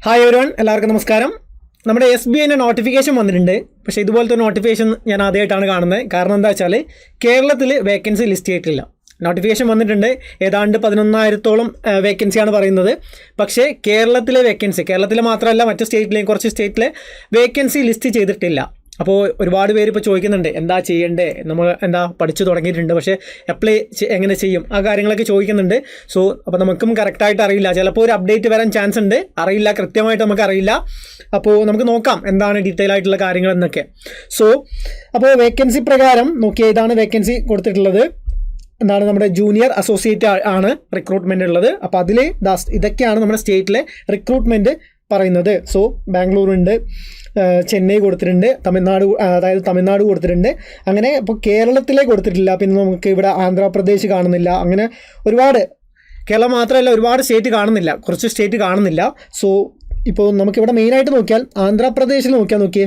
Hi everyone, എല്ലാവർക്കും നമസ്കാരം. നമ്മുടെ SBIൻ്റെ നോട്ടിഫിക്കേഷൻ വന്നിട്ടുണ്ട്. പക്ഷേ ഇതുപോലത്തെ നോട്ടിഫിക്കേഷൻ ഞാൻ ആദ്യമായിട്ടാണ് കാണുന്നത്. കാരണം എന്താ വെച്ചാൽ കേരളത്തിൽ വേക്കൻസി ലിസ്റ്റ് ചെയ്തിട്ടില്ല. നോട്ടിഫിക്കേഷൻ വന്നിട്ടുണ്ട്, ഏതാണ്ട് 11,000-ഓളം വേക്കൻസിയാണ് പറയുന്നത്. പക്ഷേ കേരളത്തിലെ വേക്കൻസി, കേരളത്തിലെ മാത്രമല്ല മറ്റു സ്റ്റേറ്റിലെയും കുറച്ച് വേക്കൻസി ലിസ്റ്റ് ചെയ്തിട്ടില്ല. അപ്പോൾ ഒരുപാട് പേര് ഇപ്പോൾ ചോദിക്കുന്നുണ്ട് എന്താ ചെയ്യണ്ടേ, നമ്മൾ പഠിച്ചു തുടങ്ങിയിട്ടുണ്ട്, പക്ഷേ അപ്ലൈ എങ്ങനെ ചെയ്യും, ആ കാര്യങ്ങളൊക്കെ ചോദിക്കുന്നുണ്ട്. അപ്പോൾ നമുക്കും കറക്റ്റായിട്ട് അറിയില്ല. ചിലപ്പോൾ ഒരു അപ്ഡേറ്റ് വരാൻ ചാൻസ് ഉണ്ട്, അറിയില്ല, കൃത്യമായിട്ട് നമുക്ക് അറിയില്ല. അപ്പോൾ നമുക്ക് നോക്കാം എന്താണ് ഡീറ്റെയിൽ ആയിട്ടുള്ള കാര്യങ്ങൾ എന്നൊക്കെ. അപ്പോൾ വേക്കൻസി പ്രകാരം നോക്കിയാൽ ഇതാണ് വേക്കൻസി കൊടുത്തിട്ടുള്ളത്. എന്താണ് നമ്മുടെ ജൂനിയർ അസോസിയേറ്റ് ആണ് റിക്രൂട്ട്മെൻ്റ് ഉള്ളത്. അപ്പോൾ അതിൽ ഇതൊക്കെയാണ് നമ്മുടെ സ്റ്റേറ്റിലെ റിക്രൂട്ട്മെൻറ്റ് പറയുന്നത്. ബാംഗ്ലൂർ ഉണ്ട്, ചെന്നൈ കൊടുത്തിട്ടുണ്ട്, തമിഴ്നാട് കൊടുത്തിട്ടുണ്ട്. അങ്ങനെ ഇപ്പോൾ കേരളത്തിലെ കൊടുത്തിട്ടില്ല. പിന്നെ നമുക്ക് ഇവിടെ ആന്ധ്രാപ്രദേശ് കാണുന്നില്ല. അങ്ങനെ ഒരുപാട്, കേരളം മാത്രമല്ല ഒരുപാട് സ്റ്റേറ്റ് കാണുന്നില്ല, കുറച്ച് സ്റ്റേറ്റ് കാണുന്നില്ല. ഇപ്പോൾ നമുക്കിവിടെ മെയിനായിട്ട് നോക്കിയാൽ ആന്ധ്രാപ്രദേശിൽ നോക്കിയേ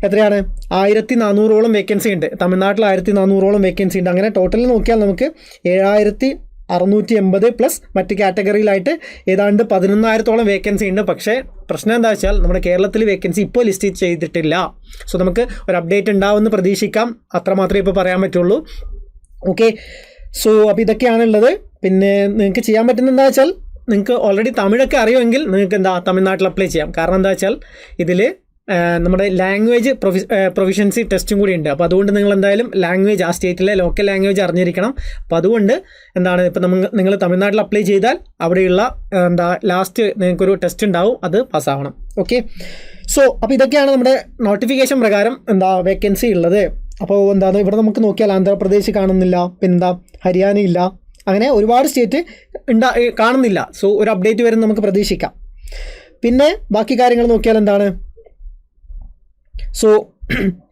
എത്രയാണ്, 1,400-ഓളം വേക്കൻസി ഉണ്ട്. തമിഴ്നാട്ടിൽ 1,400-ഓളം വേക്കൻസി ഉണ്ട്. അങ്ങനെ ടോട്ടലിൽ നോക്കിയാൽ നമുക്ക് 7,680 പ്ലസ് മറ്റ് കാറ്റഗറിയിലായിട്ട് ഏതാണ്ട് 11,000-ഓളം വേക്കൻസി ഉണ്ട്. പക്ഷേ പ്രശ്നം എന്താ വെച്ചാൽ നമ്മുടെ കേരളത്തിൽ വേക്കൻസി ഇപ്പോൾ ലിസ്റ്റ് ചെയ്തിട്ടില്ല. നമുക്ക് ഒരു അപ്ഡേറ്റ് ഉണ്ടാവുമെന്ന് പ്രതീക്ഷിക്കാം, അത്രമാത്രമേ ഇപ്പോൾ പറയാൻ പറ്റുള്ളൂ. ഓക്കെ, അപ്പോൾ ഇതൊക്കെയാണുള്ളത്. പിന്നെ നിങ്ങൾക്ക് ചെയ്യാൻ പറ്റുന്നത് എന്താ വെച്ചാൽ, നിങ്ങൾക്ക് ഓൾറെഡി തമിഴൊക്കെ അറിയുമെങ്കിൽ നിങ്ങൾക്ക് തമിഴ്നാട്ടിൽ അപ്ലൈ ചെയ്യാം. കാരണം എന്താ വെച്ചാൽ ഇതിൽ നമ്മുടെ ലാംഗ്വേജ് പ്രൊഫിഷ്യൻസി ടെസ്റ്റും കൂടി ഉണ്ട്. അപ്പോൾ അതുകൊണ്ട് നിങ്ങൾ എന്തായാലും ലാംഗ്വേജ്, ആ സ്റ്റേറ്റിലെ ലോക്കൽ ലാംഗ്വേജ് അറിഞ്ഞിരിക്കണം. അപ്പോൾ അതുകൊണ്ട് ഇപ്പോൾ നിങ്ങൾ തമിഴ്നാട്ടിൽ അപ്ലൈ ചെയ്താൽ അവിടെയുള്ള ലാസ്റ്റ് നിങ്ങൾക്കൊരു ടെസ്റ്റ് ഉണ്ടാവും, അത് പാസ്സാവണം. ഓക്കെ, അപ്പോൾ ഇതൊക്കെയാണ് നമ്മുടെ നോട്ടിഫിക്കേഷൻ പ്രകാരം വേക്കൻസി ഉള്ളത്. അപ്പോൾ ഇവിടെ നമുക്ക് നോക്കിയാൽ ആന്ധ്രാപ്രദേശ് കാണുന്നില്ല, പിന്നെ ഹരിയാന ഇല്ല, അങ്ങനെ ഒരുപാട് സ്റ്റേറ്റ് കാണുന്നില്ല. ഒരു അപ്ഡേറ്റ് വരും നമുക്ക് പ്രതീക്ഷിക്കാം. പിന്നെ ബാക്കി കാര്യങ്ങൾ നോക്കിയാൽ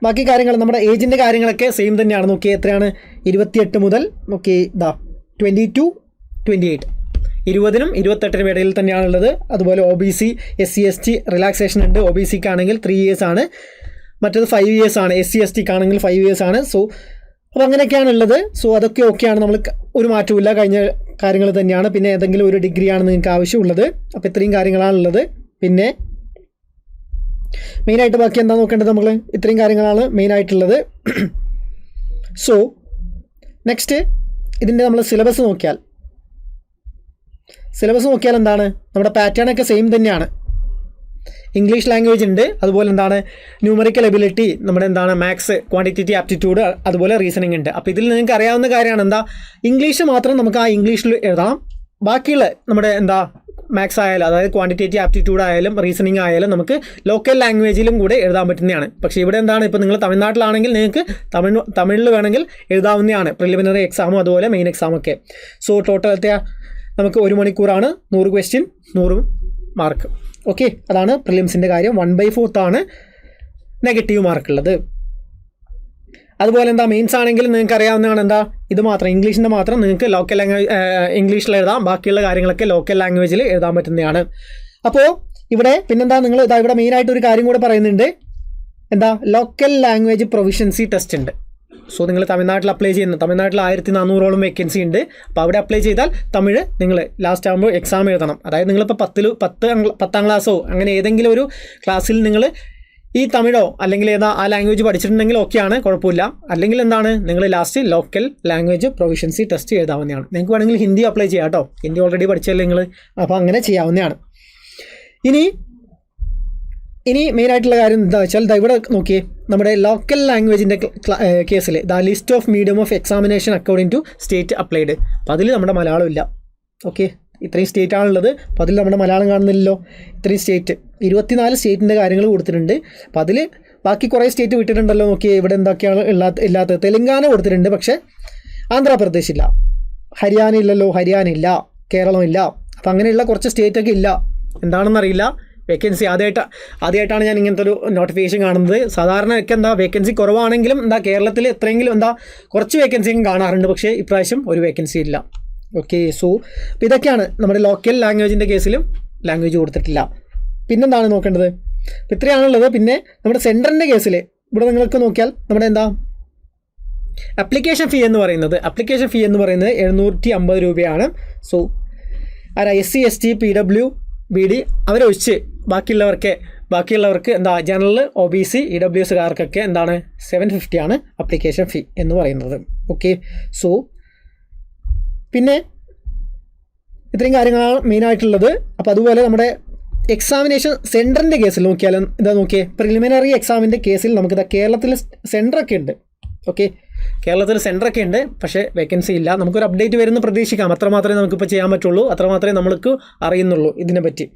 ബാക്കി കാര്യങ്ങൾ നമ്മുടെ ഏജിൻ്റെ കാര്യങ്ങളൊക്കെ സെയിം തന്നെയാണ്. നോക്കിയേ എത്രയാണ്, 28 മുതൽ 22 to 28, 20-നും 28-നും ഇടയിൽ തന്നെയാണുള്ളത്. അതുപോലെ OBC SC ST റിലാക്സേഷൻ ഉണ്ട്. OBCക്ക് ആണെങ്കിൽ 3 years ആണ്, മറ്റത് 5 years ആണ്. SC STക്ക് ആണെങ്കിൽ 5 years ആണ്. അപ്പോൾ അങ്ങനെയൊക്കെയാണ് ഉള്ളത്. അതൊക്കെ ഓക്കെയാണ്, നമ്മൾ ഒരു മാറ്റമില്ല, കഴിഞ്ഞ കാര്യങ്ങൾ തന്നെയാണ്. പിന്നെ ഏതെങ്കിലും ഒരു ഡിഗ്രിയാണ് നിങ്ങൾക്ക് ആവശ്യമുള്ളത്. അപ്പോൾ ഇത്രയും കാര്യങ്ങളാണുള്ളത്. പിന്നെ മെയിനായിട്ട് ബാക്കി എന്താ നോക്കേണ്ടത്, നമ്മൾ ഇത്രയും കാര്യങ്ങളാണ് മെയിനായിട്ടുള്ളത്. നെക്സ്റ്റ് ഇതിൻ്റെ നമ്മൾ സിലബസ് നോക്കിയാൽ എന്താണ്, നമ്മുടെ പാറ്റേൺ ഒക്കെ സെയിം തന്നെയാണ്. ഇംഗ്ലീഷ് ലാംഗ്വേജ് ഉണ്ട്, അതുപോലെ ന്യൂമറിക്കൽ എബിലിറ്റി, നമ്മുടെ മാത്സ്, ക്വാണ്ടിറ്റേറ്റീവ് ആപ്റ്റിറ്റ്യൂഡ്, അതുപോലെ റീസണിങ് ഉണ്ട്. അപ്പോൾ ഇതിൽ നിങ്ങൾക്ക് അറിയാവുന്ന കാര്യമാണ് ഇംഗ്ലീഷ് മാത്രം നമുക്ക് ആ ഇംഗ്ലീഷിൽ എഴുതാം. ബാക്കിയുള്ള നമ്മുടെ മാത്സ് ആയാലും, അതായത് ക്വാണ്ടിറ്റേറ്റീവ് ആപ്റ്റിറ്റ്യൂഡ് ആയാലും റീസണിങ് ആയാലും നമുക്ക് ലോക്കൽ ലാംഗ്വേജിലും കൂടെ എഴുതാൻ പറ്റുന്നതാണ്. പക്ഷേ ഇവിടെ ഇപ്പോൾ നിങ്ങൾ തമിഴ്നാട്ടിലാണെങ്കിൽ നിങ്ങൾക്ക് തമിഴിൽ വേണമെങ്കിൽ എഴുതാവുന്നതാണ്, പ്രിലിമിനറി എക്സാമും അതുപോലെ മെയിൻ എക്സാമൊക്കെ. ടോട്ടലത്തെ നമുക്ക് 1 മണിക്കൂറാണ്, 100 ക്വസ്റ്റ്യൻ, 100 മാർക്ക്. ഓക്കെ, അതാണ് പ്രിലിംസിൻ്റെ കാര്യം. 1/4 ആണ് നെഗറ്റീവ് മാർക്കുള്ളത്. അതുപോലെ മെയിൻസ് ആണെങ്കിൽ നിങ്ങൾക്ക് അറിയാവുന്നതാണ് ഇത് മാത്രം, ഇംഗ്ലീഷിൻ്റെ മാത്രം നിങ്ങൾക്ക് ലോക്കൽ ലാംഗ്വേജ് ഇംഗ്ലീഷിൽ എഴുതാം, ബാക്കിയുള്ള കാര്യങ്ങളൊക്കെ ലോക്കൽ ലാംഗ്വേജിൽ എഴുതാൻ പറ്റുന്നതാണ്. അപ്പോൾ ഇവിടെ നിങ്ങൾ ഇവിടെ മെയിനായിട്ട് ഒരു കാര്യം കൂടെ പറയുന്നുണ്ട്, ലോക്കൽ ലാംഗ്വേജ് പ്രൊഫിഷ്യൻസി ടെസ്റ്റ് ഉണ്ട്. നിങ്ങൾ തമിഴ്നാട്ടിൽ അപ്ലൈ ചെയ്യുന്നത്, തമിഴ്നാട്ടിൽ 1,400-ഓളം വേക്കൻസി ഉണ്ട്. അപ്പോൾ അവിടെ അപ്ലൈ ചെയ്താൽ തമിഴ് നിങ്ങൾ ലാസ്റ്റ് ആകുമ്പോൾ എക്സാം എഴുതണം. അതായത് നിങ്ങളിപ്പോൾ 10ാം ക്ലാസ്സോ അങ്ങനെ ഏതെങ്കിലും ഒരു ക്ലാസ്സിൽ നിങ്ങൾ ഈ തമിഴോ അല്ലെങ്കിൽ ആ ലാംഗ്വേജ് പഠിച്ചിട്ടുണ്ടെങ്കിൽ ഓക്കെയാണ്, കുഴപ്പമില്ല. അല്ലെങ്കിൽ നിങ്ങൾ last local language proficiency test എഴുതാവുന്നതാണ്. നിങ്ങൾക്ക് വേണമെങ്കിൽ ഹിന്ദി അപ്ലൈ ചെയ്യാം കേട്ടോ, ഹിന്ദി ഓൾറെഡി പഠിച്ചല്ലേ നിങ്ങൾ, അപ്പോൾ അങ്ങനെ ചെയ്യാവുന്നതാണ്. ഇനി മെയിനായിട്ടുള്ള കാര്യം എന്താ വെച്ചാൽ ഇവിടെ നോക്കിയേ, നമ്മുടെ ലോക്കൽ ലാംഗ്വേജിൻ്റെ കേസിൽ list of medium of examination according to state applied. അപ്പോൾ അതിൽ നമ്മുടെ മലയാളമില്ല. ഓക്കെ, ഇത്രയും സ്റ്റേറ്റ് ആണുള്ളത്. അപ്പോൾ അതിൽ നമ്മുടെ മലയാളം കാണുന്നില്ലല്ലോ. ഇത്രയും സ്റ്റേറ്റ്, 24 സ്റ്റേറ്റിൻ്റെ കാര്യങ്ങൾ കൊടുത്തിട്ടുണ്ട്. അപ്പോൾ അതിൽ ബാക്കി കുറേ സ്റ്റേറ്റ് വിട്ടിട്ടുണ്ടല്ലോ. നോക്കിയേ ഇവിടെ എന്തൊക്കെയാണ് ഇല്ലാത്തത്. തെലങ്കാന കൊടുത്തിട്ടുണ്ട്, പക്ഷേ ആന്ധ്രാപ്രദേശ് ഇല്ല, ഹരിയാന ഇല്ലല്ലോ, ഹരിയാന ഇല്ല, കേരളം ഇല്ല. അപ്പോൾ അങ്ങനെയുള്ള കുറച്ച് സ്റ്റേറ്റൊക്കെ ഇല്ല, എന്താണെന്നറിയില്ല. വേക്കൻസി ആദ്യമായിട്ടാണ് ഞാൻ ഇങ്ങനത്തെ ഒരു നോട്ടിഫിക്കേഷൻ കാണുന്നത്. സാധാരണയൊക്കെ വേക്കൻസി കുറവാണെങ്കിലും കേരളത്തിൽ എത്രയെങ്കിലും കുറച്ച് വേക്കൻസിയും കാണാറുണ്ട്, പക്ഷേ ഇപ്രാവശ്യം ഒരു വേക്കൻസി ഇല്ല. ഓക്കെ, അപ്പോൾ ഇതൊക്കെയാണ് നമ്മുടെ ലോക്കൽ ലാംഗ്വേജിൻ്റെ കേസിലും ലാംഗ്വേജ് കൊടുത്തിട്ടില്ല. പിന്നെന്താണ് നോക്കേണ്ടത്, ഇത്രയാണുള്ളത്. പിന്നെ നമ്മുടെ സെൻറ്ററിൻ്റെ കേസിൽ ഇവിടെ നിങ്ങൾക്ക് നോക്കിയാൽ നമ്മുടെ അപ്ലിക്കേഷൻ ഫീ എന്ന് പറയുന്നത് 750 രൂപയാണ്. SC ST PW BD അവരൊഴിച്ച് ബാക്കിയുള്ളവർക്ക് എന്താ ജനറൽ OBC EWSകാർക്കൊക്കെ എന്താണ് 750 ആണ് അപ്ലിക്കേഷൻ ഫീ എന്ന് പറയുന്നത്. ഓക്കെ, സോ പിന്നെ ഇത്രയും കാര്യങ്ങളാണ് മെയിനായിട്ടുള്ളത്. അപ്പോൾ അതുപോലെ നമ്മുടെ എക്സാമിനേഷൻ സെൻറ്ററിൻ്റെ കേസിൽ നോക്കിയാലും നോക്കിയേ, പ്രിലിമിനറി എക്സാമിൻ്റെ കേസിൽ നമുക്കിതാ കേരളത്തിൽ സെൻറ്ററൊക്കെ ഉണ്ട്. ഓക്കെ, കേരളത്തിൽ സെൻറ്ററൊക്കെ ഉണ്ട്, പക്ഷേ വേക്കൻസി ഇല്ല. നമുക്കൊരു അപ്ഡേറ്റ് വരുന്ന പ്രതീക്ഷിക്കാം. അത്ര മാത്രമേ നമുക്കിപ്പോൾ ചെയ്യാൻ പറ്റുള്ളൂ, അത്ര മാത്രമേ നമ്മൾക്ക് അറിയുന്നുള്ളൂ ഇതിനെപ്പറ്റി.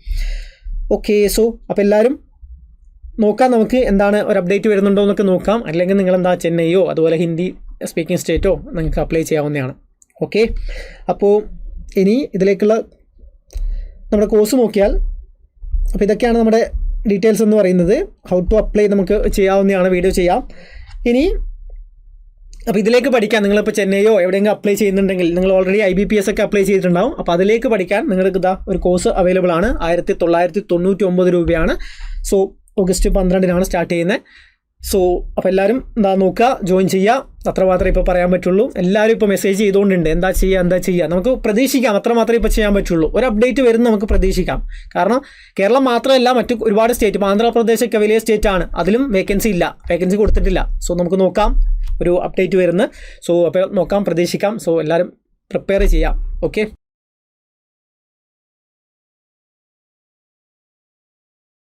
ഓക്കെ, സോ അപ്പോൾ എല്ലാവരും നോക്കാം, നമുക്ക് എന്താണ് ഒരു അപ്ഡേറ്റ് വരുന്നുണ്ടോ എന്നൊക്കെ നോക്കാം. അല്ലെങ്കിൽ നിങ്ങളെന്താ ചെന്നൈയോ അതുപോലെ ഹിന്ദി സ്പീക്കിംഗ് സ്റ്റേറ്റോ നിങ്ങൾക്ക് അപ്ലൈ ചെയ്യാവുന്നതാണ്. ഓക്കെ, അപ്പോൾ ഇനി ഇതിലേക്കുള്ള നമ്മുടെ കോഴ്സ് നോക്കിയാൽ, അപ്പോൾ ഇതൊക്കെയാണ് നമ്മുടെ ഡീറ്റെയിൽസ് എന്ന് പറയുന്നത്. ഹൗ ടു അപ്ലൈ നമുക്ക് ചെയ്യാവുന്നതാണ്, വീഡിയോ ചെയ്യാം. ഇനി അപ്പോൾ ഇതിലേക്ക് പഠിക്കാൻ നിങ്ങളിപ്പോൾ ചെന്നൈയോ എവിടെയെങ്കിലും അപ്ലൈ ചെയ്യുന്നുണ്ടെങ്കിൽ, നിങ്ങൾ ഓൾറെഡി IBPS ഒക്കെ അപ്ലൈ ചെയ്തിട്ടുണ്ടാവും. അപ്പോൾ അതിലേക്ക് പഠിക്കാൻ നിങ്ങൾക്ക് ഇതാ ഒരു കോഴ്സ് അവൈലബിൾ ആണ്. 1999 രൂപയാണ്. സോ ഓഗസ്റ്റ് 12-നാണ് സ്റ്റാർട്ട് ചെയ്യുന്നത്. സോ അപ്പോൾ എല്ലാവരും നോക്കുക, ജോയിൻ ചെയ്യുക. അത്ര മാത്രമേ ഇപ്പോൾ പറയാൻ പറ്റുള്ളൂ. എല്ലാവരും ഇപ്പോൾ മെസ്സേജ് ചെയ്തുകൊണ്ടുണ്ട്, എന്താ ചെയ്യുക നമുക്ക് പ്രതീക്ഷിക്കാം. അത്ര മാത്രമേ ഇപ്പോൾ ചെയ്യാൻ പറ്റുള്ളൂ. ഒരു അപ്ഡേറ്റ് വരുന്ന നമുക്ക് പ്രതീക്ഷിക്കാം. കാരണം കേരളം മാത്രമല്ല, മറ്റു ഒരുപാട് സ്റ്റേറ്റ്, ഇപ്പോൾ ആന്ധ്രാപ്രദേശൊക്കെ വലിയ സ്റ്റേറ്റാണ്, അതിലും വേക്കൻസി കൊടുത്തിട്ടില്ല. സോ നമുക്ക് നോക്കാം ഒരു അപ്ഡേറ്റ് വരുന്നത്. സോ അപ്പോൾ നോക്കാം, പ്രതീക്ഷിക്കാം. സോ എല്ലാവരും പ്രിപ്പയർ ചെയ്യാം. ഓക്കെ.